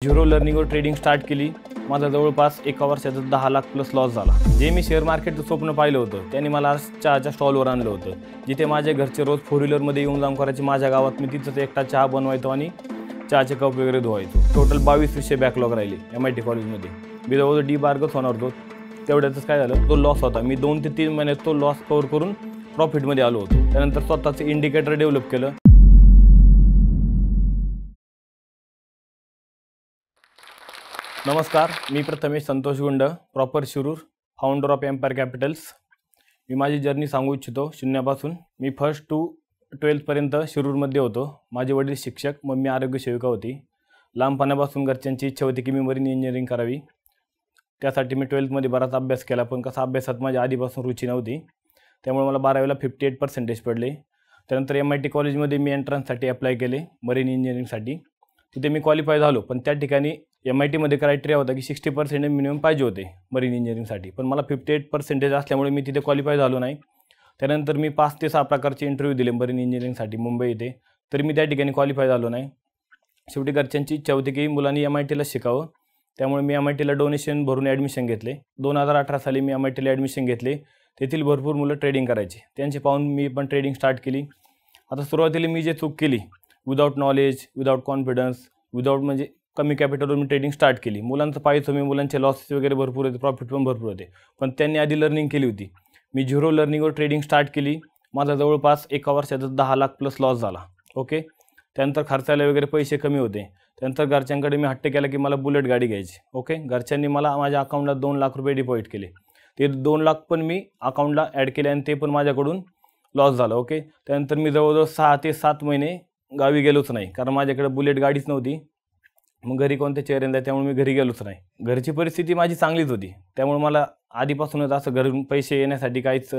Zero लर्निंगवर trading start केली। माझा जवळपास एका वर्षात 10 लाख प्लस लॉस झाला। जे मी शेअर मार्केटचं स्वप्न पाहिलं होतं त्यांनी मला चहाच्या स्टॉलवर आणलं होतं, जिथे माझे घरचे रोज 4 व्हीलरमध्ये येऊन जाऊन करायचे। माझ्या गावात मी तिथंच एकटा चहा बनवायचो आणि चहाचे कप वगैरे धुवायचो। टोटल 22 विषय बॅकलॉग राहिले MIT कॉलेजमध्ये। मी जवळजवळ डीबार्गच होणार होतो। तेवढ्यातच काय झालं, तो लॉस होता। मी 2 ते 3 महिन्यात तो लॉस कव्हर करून प्रॉफिटमध्ये आलो होतो। त्यानंतर स्वतःचं इंडिकेटर डेव्हलप केलं। नमस्कार, मी Prathamesh Santosh Gund, proper Shirur, founder of Empire Capitals. मी माझी जर्नी सांगू इच्छितो शून्यापासून। मी 1st to 12th पर्यंत शिरूरमध्ये होतो। माझे वडील शिक्षक, मम्मी आरोग्य सेविका होती। लहानपणापासून घरच्यांची इच्छा होती की मी मरीन इंजिनिअरिंग करावी। त्यासाठी मी 12th मध्ये बराच अभ्यास केला, पण कसा अभ्यासात माझी आधीपासून रुची नव्हती, त्यामुळे मला 12वीला 58% पडले। त्यानंतर MIT कॉलेजमध्ये मी एंट्रन्ससाठी अप्लाय केले मरीन इंजिनिअरिंगसाठी। तिथे मी क्वालिफाय झालो, पण त्या ठिकाणी MIT मध्ये क्रायटेरिया होता की 60% मिनिमम पाहिजे होते मरीन इंजिनिअरिंगसाठी, पण मला 58% असल्यामुळे मी तिथे क्वालिफाय झालो नाही। त्यानंतर मी 5 ते 6 प्रकारचे इंटरव्ह्यू दिले मरीन इंजिनिअरिंगसाठी मुंबई येथे, तरी मी त्या ठिकाणी क्वालिफाय झालो नाही। शेवटी घरच्यांची इच्छा होती की मुलांनी MITला शिकावं, त्यामुळे मी MITला डोनेशन भरून ॲडमिशन घेतले। 2018 साली मी MITला ॲडमिशन घेतले। तेथील भरपूर मुलं ट्रेडिंग करायचे, त्यांचे पाहून मी पण ट्रेडिंग स्टार्ट केली। आता सुरुवातीला मी जे चूक केली, without knowledge, without confidence, without म्हणजे कमी कॅपिटलवर मी ट्रेडिंग स्टार्ट केली। मुलांचं पाहायचो मी, मुलांचे लॉसेस वगैरे भरपूर होते, प्रॉफिट पण भरपूर होते, पण त्यांनी आधी लर्निंग केली होती। मी झिरो लर्निंगवर ट्रेडिंग स्टार्ट केली। माझा जवळपास एका वर्षात 10 लाख प्लस लॉस झाला। ओके, त्यानंतर खर्चायला वगैरे पैसे कमी होते। त्यानंतर घरच्यांकडे मी हट्ट केला की मला बुलेट गाडी घ्यायची। ओके, घरच्यांनी मला माझ्या अकाउंटला 2 लाख रुपये डिपॉझिट केले। ते 2 लाख पण मी अकाउंटला ॲड केले आणि ते पण माझ्याकडून लॉस झालं। ओके, त्यानंतर मी जवळजवळ 6 ते 7 महिने गावी गेलोच नाही, कारण माझ्याकडे बुलेट गाडीच नव्हती। मग घरी कोणते चेअर आहे, त्यामुळे मी घरी गेलोच नाही। घरची परिस्थिती माझी चांगलीच होती, त्यामुळे मला आधीपासूनच असं घरून पैसे येण्यासाठी काहीच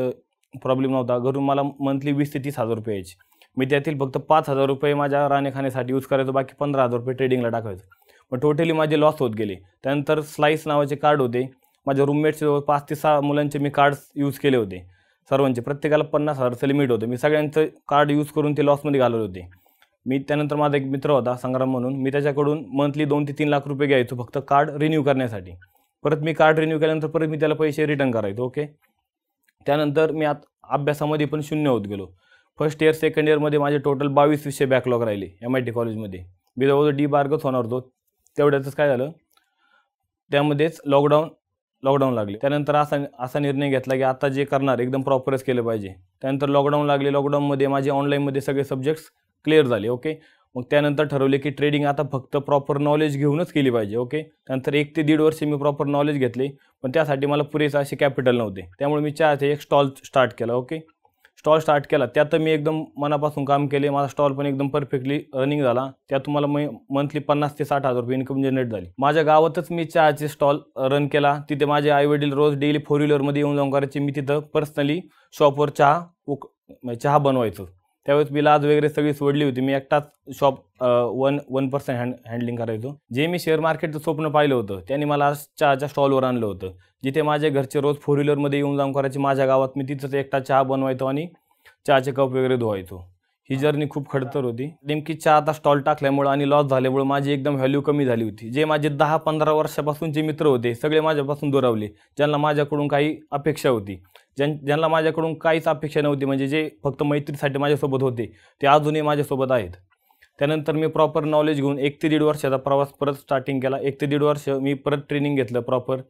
प्रॉब्लेम नव्हता। घरून मला मंथली 20 ते 30 हजार रुपये यायचे। मी त्यातील फक्त 5,000 रुपये माझ्या राहण्याखाण्यासाठी यूज करायचो, बाकी 15,000 रुपये ट्रेडिंगला टाकायचो। मग टोटली माझे लॉस होत गेले। त्यानंतर स्लाइस नावाचे कार्ड होते माझ्या रूममेट्सचे, 5 ते 6 मुलांचे मी कार्ड्स यूज केले होते। सर्वांचे प्रत्येकाला 50,000चं लिमिट होतं। मी सगळ्यांचं कार्ड यूज करून ते लॉसमध्ये घालवले होते मी। त्यानंतर माझा एक मित्र होता संग्राम म्हणून, मी त्याच्याकडून मंथली 2 ते 3 लाख रुपये घ्यायचो फक्त कार्ड रिन्यू करण्यासाठी। परत मी कार्ड रिन्यू केल्यानंतर परत मी त्याला पैसे रिटर्न करायचो। ओके, त्यानंतर मी अभ्यासामध्ये पण शून्य होत गेलो। 1st इयर 2nd इयरमध्ये माझे टोटल 22 विषय बॅकलॉग राहिले MIT कॉलेजमध्ये। मी जवळजवळ डीबार्गच होणार होतो। तेवढ्यातच काय झालं, त्यामध्येच लॉकडाऊन लागले। त्यानंतर असा निर्णय घेतला की आता जे करणार एकदम प्रॉपरच केलं पाहिजे। त्यानंतर लॉकडाऊन लागले। लॉकडाऊनमध्ये माझे ऑनलाईनमध्ये सगळे सब्जेक्ट्स क्लिअर झाले। ओके, मग त्यानंतर ठरवले की ट्रेडिंग आता फक्त प्रॉपर नॉलेज घेऊनच केली पाहिजे। ओके, त्यानंतर 1 ते 1.5 वर्ष मी प्रॉपर नॉलेज घेतले, पण त्यासाठी मला पुरेसे असे कॅपिटल नव्हते, त्यामुळे मी चहाचे एक स्टॉल स्टार्ट केला। ओके, स्टॉल स्टार्ट केला, त्यात मी एकदम मनापासून काम केले। माझा स्टॉल पण एकदम परफेक्टली रनिंग झाला। त्यात मला मंथली 50 ते 60 हजार रुपये इन्कम जनरेट झाली। माझ्या गावातच मी चहाचे स्टॉल रन केला। तिथे माझे आईवडील रोज डेली 4 व्हीलरमध्ये येऊन जाऊन करायचे। मी तिथं पर्सनली शॉपवर चहा बनवायचो। त्यावेळेस मी लाज वगैरे सगळी सोडली होती। मी एकटाच शॉप 1% हँडलिंग करायचो। जे मी शेअर मार्केटचं स्वप्न पाहिलं होतं त्यांनी मला चहाच्या स्टॉलवर आणलं होतं, जिथे माझे घरचे रोज 4 व्हीलरमध्ये येऊन जाऊन करायचे। माझ्या गावात मी तिथंच एकटा चहा बनवायचो आणि चहाचे कप वगैरे धुवायचो। ही जर्नी खूप खडतर होती। नेमकी चहाचा स्टॉल टाकल्यामुळे आणि लॉस झाल्यामुळे माझी एकदम व्हॅल्यू कमी झाली होती। जे माझे 10-15 वर्षापासूनचे मित्र होते सगळे माझ्यापासून दुरावले, ज्यांना माझ्याकडून काही अपेक्षा होती। ज्यांना माझ्याकडून काहीच अपेक्षा नव्हती, म्हणजे जे फक्त मैत्रीसाठी माझ्यासोबत होते, ते अजूनही माझ्यासोबत आहेत। त्यानंतर मी प्रॉपर नॉलेज घेऊन 1 ते 1.5 वर्षाचा प्रवास परत स्टार्टिंग केला। 1 ते 1.5 वर्ष मी परत ट्रेनिंग घेतलं प्रॉपर।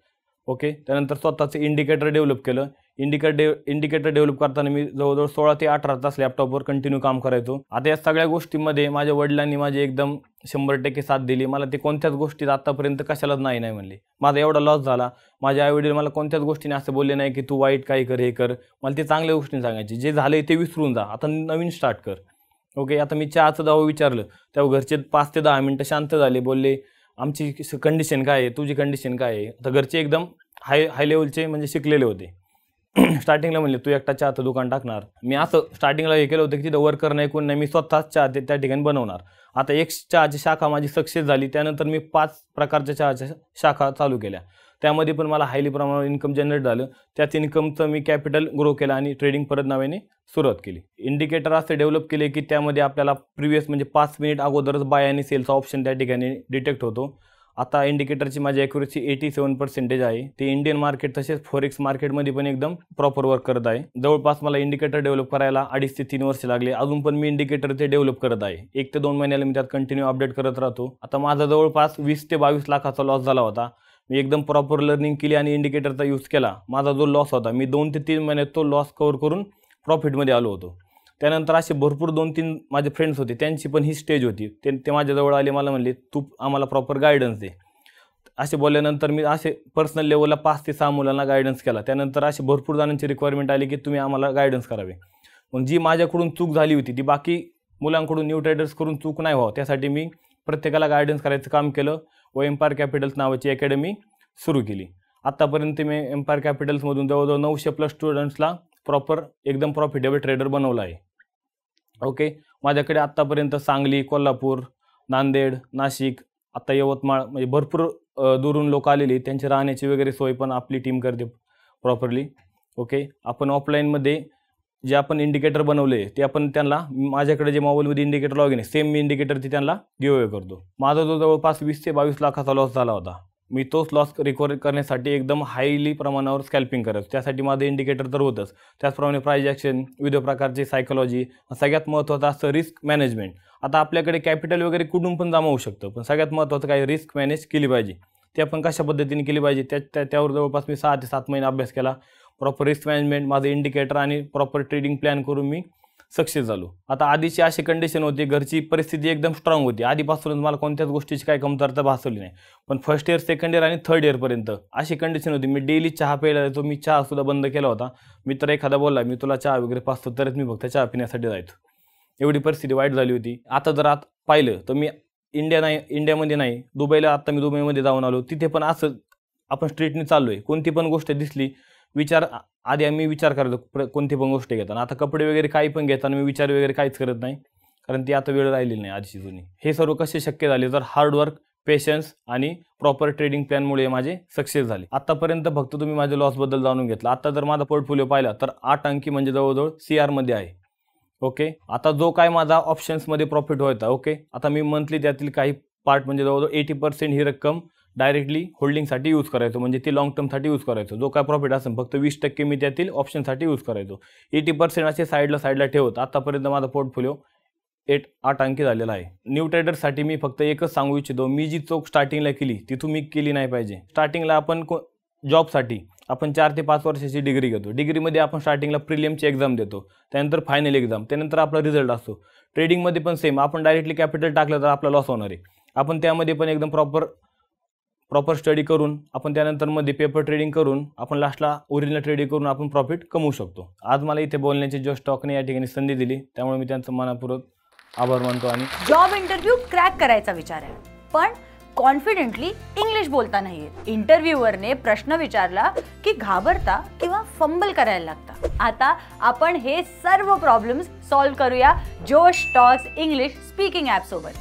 ओके, त्यानंतर स्वतःचं इंडिकेटर डेव्हलप केलं। इंडिकेटर डेव्हलप करताना मी जवळजवळ 16 ते 18 तास लॅपटॉपवर कंटिन्यू काम करायचो। आता या सगळ्या गोष्टींमध्ये माझ्या वडिलांनी माझी एकदम 100% साथ दिली। मला ते कोणत्याच गोष्टीत आतापर्यंत कशालाच नाही म्हणले। माझा एवढा लॉस झाला, माझे आईवडील मला कोणत्याच गोष्टीने असं बोलले नाही की तू वाईट काही कर, हे कर। मला ते चांगल्या गोष्टी सांगायची, जे झाले ते विसरून जा, आता नवीन स्टार्ट कर। ओके, आता मी चहाचं दाव विचारलं तेव्हा घरचे 5 ते 10 मिनटं शांत झाले। बोलले आमची कंडिशन काय आहे, तुझी कंडिशन काय आहे। आता घरचे एकदम हाय लेवलचे म्हणजे शिकलेले होते। स्टार्टिंगला म्हणले तू एकटा चहाचं दुकान टाकणार। मी असं स्टार्टिंगला हे केलं होतं की तिथं वर्कर नाही, कोण नाही, मी स्वतःच चहा त्या ठिकाणी बनवणार। आता एक चहाची शाखा माझी सक्सेस झाली। त्यानंतर मी 5 प्रकारच्या चहाच्या शाखा चालू केल्या। त्यामध्ये पण मला हायली प्रमाणावर इन्कम जनरेट झालं। त्याच इन्कमचं मी कॅपिटल ग्रो केलं आणि ट्रेडिंग परत नव्याने सुरुवात केली। इंडिकेटर असे डेव्हलप केले की त्यामध्ये आपल्याला प्रिव्हियस म्हणजे 5 मिनिट अगोदरच बाय आणि सेलचा ऑप्शन त्या ठिकाणी डिटेक्ट होतो आता इंडिकेटरची माझी ॲक्युरेसी 87% आहे. ते इंडियन मार्केट तसेच फॉरेक्स मार्केटमध्ये पण एकदम प्रॉपर वर्क करत आहे. जवळपास मला इंडिकेटर डेव्हलप करायला 2.5 ते 3 वर्ष लागले. अजून पण मी इंडिकेटर ते डेव्हलप करत आहे. 1 ते 2 महिन्याला मी त्यात कंटिन्यू अपडेट करत राहतो. आता माझा जवळपास 20 ते 22 लाखाचा लॉस झाला होता. मी एकदम प्रॉपर लर्निंग केली आणि इंडिकेटरचा यूज केला. माझा जो लॉस होता मी 2 ते 3 महिन्यात तो लॉस कव्हर करून प्रॉफिटमध्ये आलो होतो. त्यानंतर असे भरपूर 2-3 माझे फ्रेंड्स होते, त्यांची पण ही स्टेज होती. ते माझ्याजवळ आले, मला म्हणले तू आम्हाला प्रॉपर गायडन्स दे. असे बोलल्यानंतर मी असे पर्सनल लेवलला 5 ते 6 मुलांना गायडन्स केला. त्यानंतर असे भरपूर जणांची रिक्वायरमेंट आली की तुम्ही आम्हाला गायडन्स करावे. मग जी माझ्याकडून चूक झाली होती ती बाकी मुलांकडून, न्यू ट्रेडर्सकडून चूक नाही व्हावं त्यासाठी मी प्रत्येकाला गायडन्स करायचं काम केलं व एम्पायर कॅपिटल्स नावाची अकॅडमी सुरू केली. आत्तापर्यंत मी एम्पायर कॅपिटल्समधून जवळजवळ 900+ स्टुडंट्सला प्रॉपर एकदम प्रॉफिटेबल ट्रेडर बनवला आहे. ओके, माझ्याकडे आत्तापर्यंत सांगली, कोल्हापूर, नांदेड, नाशिक, आता यवतमाळ म्हणजे भरपूर दुरून लोक आलेली. त्यांची राहण्याची वगैरे सोय पण आपली टीम करते प्रॉपरली. ओके, आपण ऑफलाईनमध्ये जे आपण इंडिकेटर बनवले ते आपण त्यांना, माझ्याकडे जे मोबाईलमध्ये इंडिकेटर लॉगिन आहे सेम मी इंडिकेटर ते त्यांना गिव्ह अवे करतो. माझा जो जवळपास 20 ते 22 लाखाचा लॉस झाला होता, मी तोच लॉस रिकवर करण्यासाठी एकदम हायली प्रमाणावर स्कॅल्पिंग करायचो. त्यासाठी माझं इंडिकेटर तर होतंच. त्याचप्रमाणे प्राइस ॲक्शन, विविध प्रकारचे सायकोलॉजी, सगळ्यात महत्त्वाचं असतं रिस्क मॅनेजमेंट. आता आपल्याकडे कॅपिटल वगैरे कुठून पण जमा होऊ शकतं, पण सगळ्यात महत्त्वाचं काय, रिस्क मॅनेज केली पाहिजे. ते आपण कशा पद्धतीने केली पाहिजे त्यावर जवळपास मी 6 ते 7 महिने अभ्यास केला. प्रॉपर रिस्क मॅनेजमेंट, माझं इंडिकेटर आणि प्रॉपर ट्रेडिंग प्लॅन करून मी सक्सेस झालो. आता आधीची अशी कंडिशन होती, घरची परिस्थिती एकदम स्ट्रॉंग होती. आधीपासूनच मला कोणत्याच गोष्टीची काही कमतरता भासवली नाही. पण फर्स्ट इयर, सेकंड इयर आणि थर्ड इयरपर्यंत अशी कंडिशन होती, मी डेली चहा प्यायला जायचो. मी चहासुद्धा बंद केला होता. मित्र एखादा बोलला मी तुला चहा वगैरे पाचतो, तरच मी फक्त चहा पिण्यासाठी जायचो. एवढी परिस्थिती वाईट झाली होती. आता जर पाहिलं तर मी इंडियामध्ये नाही, दुबईला, आता मी दुबईमध्ये जाऊन आलो. तिथे पण असं आपण स्ट्रीटने चाललो आहे, कोणती पण गोष्ट दिसली आधी आम्ही विचार करायचो कोणती पण गोष्ट घेताना. आता कपडे वगैरे काही पण घेताना मी विचार वगैरे काहीच करत नाही, कारण ती आता वेळ राहिलेली नाही आजची जुनी. हे सर्व कसे शक्य झाले, तर हार्डवर्क, पेशन्स आणि प्रॉपर ट्रेडिंग प्लॅनमुळे माझे सक्सेस झाले. आतापर्यंत फक्त तुम्ही माझ्या लॉसबद्दल जाणून घेतला. आता जर माझा पोर्टफोलिओ पाहिला तर 8 अंकी म्हणजे जवळजवळ CR मध्ये आहे. ओके, आता जो काय माझा ऑप्शन्समध्ये प्रॉफिट होता, ओके, आता मी मंथली त्यातील काही पार्ट म्हणजे जवळजवळ 80% ही रक्कम डायरेक्टली होल्डिंगसाठी यूज करायचो, म्हणजे ती लॉंग टर्मसाठी यूज करायचो. जो काय प्रॉफिट असेल फक्त 20% मी त्यातील ऑप्शनसाठी यूज करायचो. 80% असे साईडला ठेवत आतापर्यंत माझा पोर्टफोलिओ 8 अंकी झालेला आहे. न्यू ट्रेडर्ससाठी मी फक्त एकच सांगू इच्छितो, मी जी चूक स्टार्टिंगला केली ती तुम्ही केली नाही पाहिजे. स्टार्टिंगला आपण जॉबसाठी आपण 4 ते 5 वर्षाची डिग्री घेतो. डिग्रीमध्ये आपण स्टार्टिंगला प्रिलियमची एक्झाम देतो, त्यानंतर फायनल एक्झाम, त्यानंतर आपला रिझल्ट असतो. ट्रेडिंगमध्ये पण सेम, आपण डायरेक्टली कॅपिटल टाकलं तर आपला लॉस होणार आहे. आपण त्यामध्ये पण एकदम प्रॉपर स्टडी करून आपण त्यानंतर मध्ये पेपर ट्रेडिंग करून आपण लास्टला ओरिजिनल ट्रेडिंग करून आपण प्रॉफिट कमवू शकतो. आज मला इथे बोलण्याची जो स्टॉकने या ठिकाणी संधी दिली त्यामुळे मी त्यांचं मनापूर्वक आभार मानतो. आणि जॉब इंटरव्ह्यू क्रॅक करायचा विचार आहे, पण कॉन्फिडेंटली इंग्लिश बोलता नाही येत. इंटरव्ह्यूअरने प्रश्न विचारला की घाबरता किंवा फंबल करायला लागता. आता आपण हे सर्व प्रॉब्लेम्स सॉल्व्ह करूया जोश टॉक्स इंग्लिश स्पीकिंग ॲप सोबत.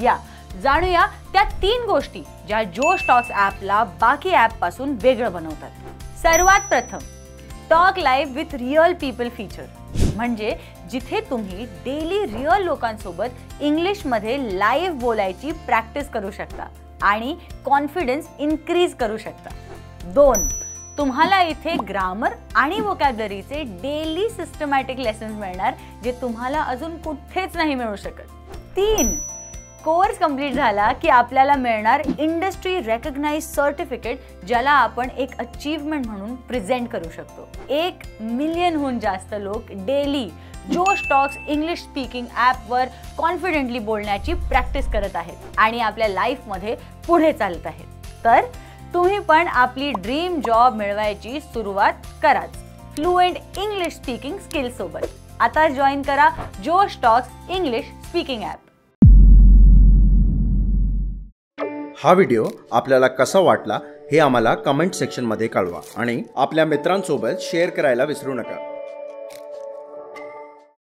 या जाणूया त्या 3 गोष्टी ज्या जोश टॉक्स ॲपला बाकी ॲप पासून वेगळं बनवतात. सर्वात प्रथम, talk live with real people feature, म्हणजे जिथे तुम्ही डेली रिअल लोकांसोबत इंग्लिशमध्ये लाईव्ह बोलायची प्रॅक्टिस करू शकता आणि कॉन्फिडन्स इन्क्रीज करू शकता. 2, तुम्हाला इथे ग्रामर आणि वोकॅब्युलरीचे डेली सिस्टमॅटिक लेसन्स मिळणार, जे तुम्हाला अजून कुठेच नाही मिळू शकत. 3, कोर्स कंप्लीट झाला की आपल्याला मिळणार इंडस्ट्री रेकग्नाइज सर्टिफिकेट, ज्याला आपण एक अचीवमेंट म्हणून प्रेझेंट करू शकतो. 1 मिलियनहून जास्त लोक डेली जोश टॉक्स इंग्लिश स्पीकिंग ॲपवर कॉन्फिडेंटली बोलण्याची प्रॅक्टिस करत आहेत आणि आपल्या लाईफमध्ये पुढे चालत आहेत. तर तुम्ही पण आपली ड्रीम जॉब मिळवायची सुरुवात कराच फ्लुएंट इंग्लिश स्पीकिंग स्किल्स सोबत. आता जॉईन करा जोश टॉक्स इंग्लिश स्पीकिंग ॲप. हा व्हिडिओ आपल्याला कसा वाटला हे आम्हाला कमेंट सेक्शनमध्ये कळवा आणि आपल्या मित्रांसोबत शेअर करायला विसरू नका.